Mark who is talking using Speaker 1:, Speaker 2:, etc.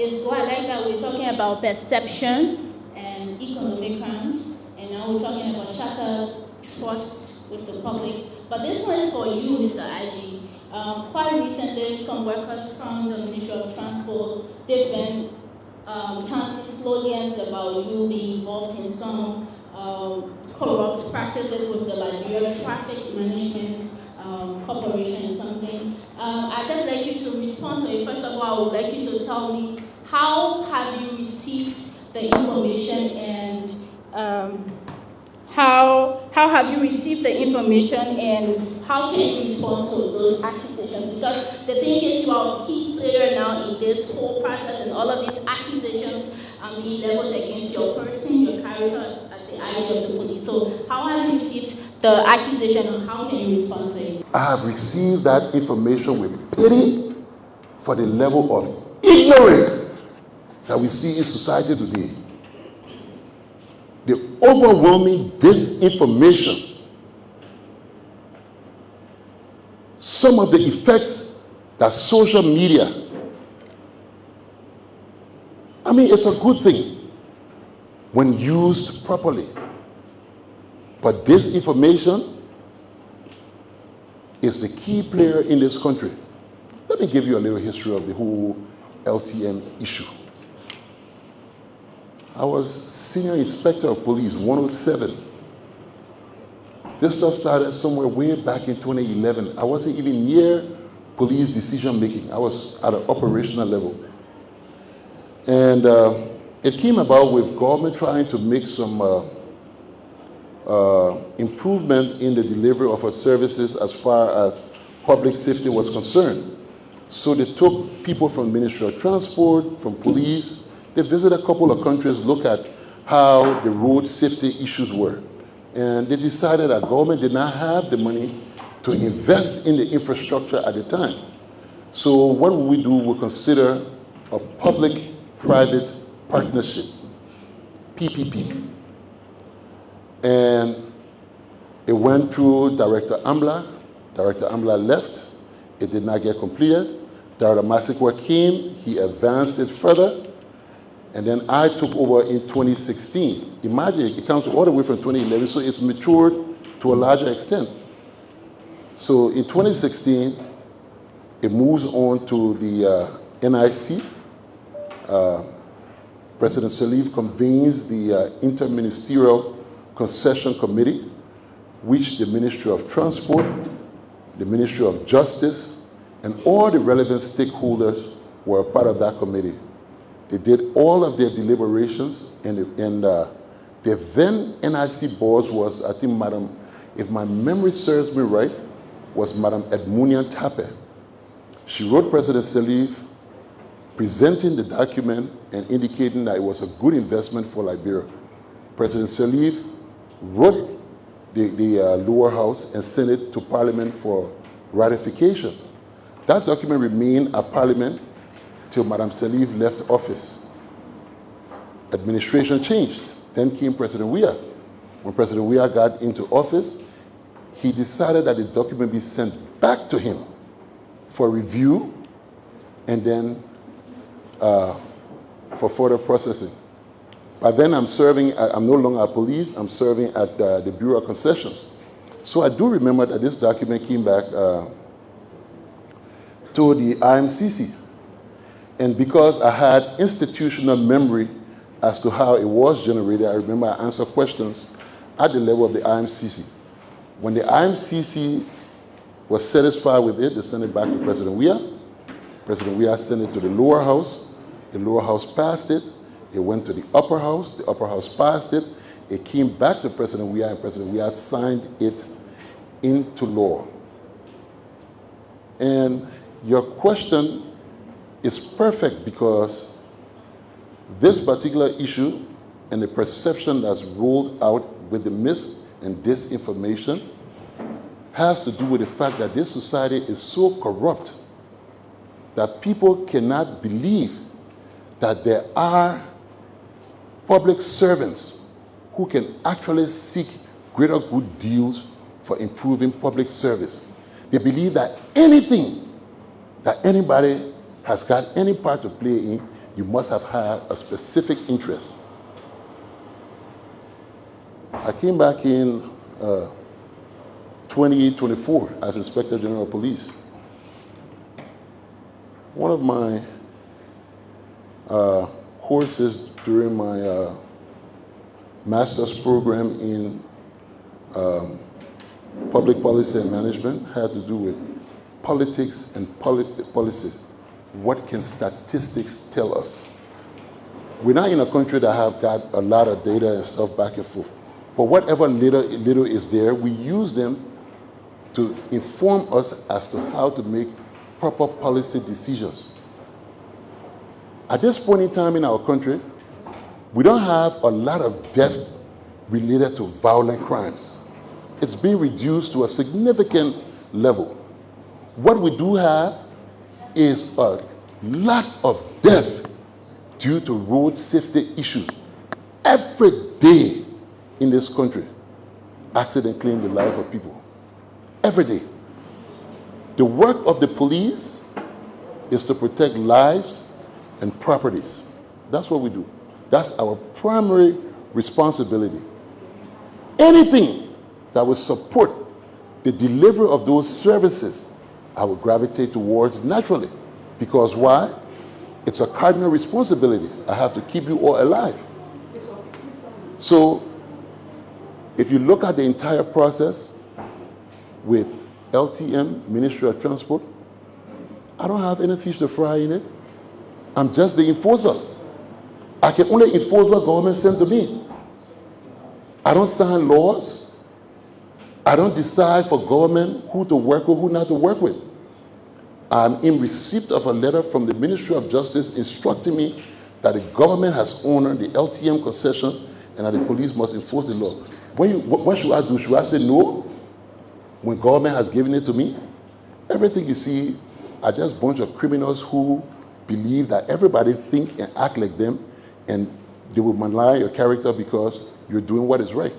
Speaker 1: is what I like that we're talking about perception and economic crimes, and now we're talking about shattered trust with the public. But this one is for you, Mr. IG. Quite recently, some workers from the Ministry of Transport, they've been chanting slogans about you being involved in some corrupt practices with the Liberia Traffic Management Corporation or something. I'd just like you to respond to it. First of all, I would like you to tell me how have you received the information, and how have you received the information, and how can you respond to those accusations? Because the thing is, you are a key player now in this whole process, and all of these accusations being leveled against your person, your character as the IG of the police. So how have you received the accusation, and how can you respond to it?
Speaker 2: I have received that information with pity for the level of ignorance that we see in society today. The overwhelming disinformation, some of the effects that social media, I mean, it's a good thing when used properly. But disinformation is the key player in this country. Let me give you a little history of the whole LTM issue. I was Senior Inspector of Police, 107. This stuff started somewhere way back in 2011. I wasn't even near police decision making. I was at an operational level. And it came about with government trying to make some improvement in the delivery of our services as far as public safety was concerned. So they took people from the Ministry of Transport, from police. They visited a couple of countries, look at how the road safety issues were. And they decided that government did not have the money to invest in the infrastructure at the time. So what we do, we consider a public-private partnership, PPP. And it went through Director Ambla. Director Ambla left. It did not get completed. Director Masikwa came. He advanced it further. And then I took over in 2016. Imagine, it comes all the way from 2011, so it's matured to a larger extent. So in 2016, it moves on to the NIC. President Salif convenes the Interministerial Concession Committee, which the Ministry of Transport, the Ministry of Justice, and all the relevant stakeholders were a part of that committee. They did all of their deliberations, and the then NIC boss was, I think, Madam, if my memory serves me right, was Madam Edmunian Tape. She wrote President Salif presenting the document and indicating that it was a good investment for Liberia. President Salif wrote the lower house and sent it to Parliament for ratification. That document remained at Parliament till Madam Salif left office. Administration changed. Then came President Weah. When President Weah got into office, he decided that the document be sent back to him for review and then for further processing. By then I'm no longer at police, I'm serving at the Bureau of Concessions. So I do remember that this document came back to the IMCC. And because I had institutional memory as to how it was generated, I remember I answered questions at the level of the IMCC. When the IMCC was satisfied with it, they sent it back to President Weah. President Weah sent it to the lower house. The lower house passed it. It went to the upper house. The upper house passed it. It came back to President Weah, and President Weah signed it into law. And your question is perfect, because this particular issue and the perception that's rolled out with the mis and disinformation has to do with the fact that this society is so corrupt that people cannot believe that there are public servants who can actually seek greater good deals for improving public service. They believe that anything that anybody has got any part to play in, You must have had a specific interest. I came back in 2024 as Inspector General of Police. One of my courses during my master's program in public policy and management had to do with politics and policy. What can statistics tell us? We're not in a country that have got a lot of data and stuff back and forth. But whatever little is there, we use them to inform us as to how to make proper policy decisions. At this point in time in our country, we don't have a lot of deaths related to violent crimes. It's been reduced to a significant level. What we do have is a lot of death due to road safety issues. Every day in this country, accident claim the life of people. Every day. The work of the police is to protect lives and properties. That's what we do. That's our primary responsibility. Anything that will support the delivery of those services, I will gravitate towards naturally. Because why? It's a cardinal responsibility. I have to keep you all alive. So, if you look at the entire process with LTM, Ministry of Transport, I don't have any fish to fry in it. I'm just the enforcer. I can only enforce what government sent to me. I don't sign laws. I don't decide for government who to work with, who not to work with. I'm in receipt of a letter from the Ministry of Justice instructing me that the government has honored the LTM concession and that the police must enforce the law. What should I do? Should I say no when government has given it to me? Everything you see are just a bunch of criminals who believe that everybody think and act like them, and they will malign your character because you're doing what is right.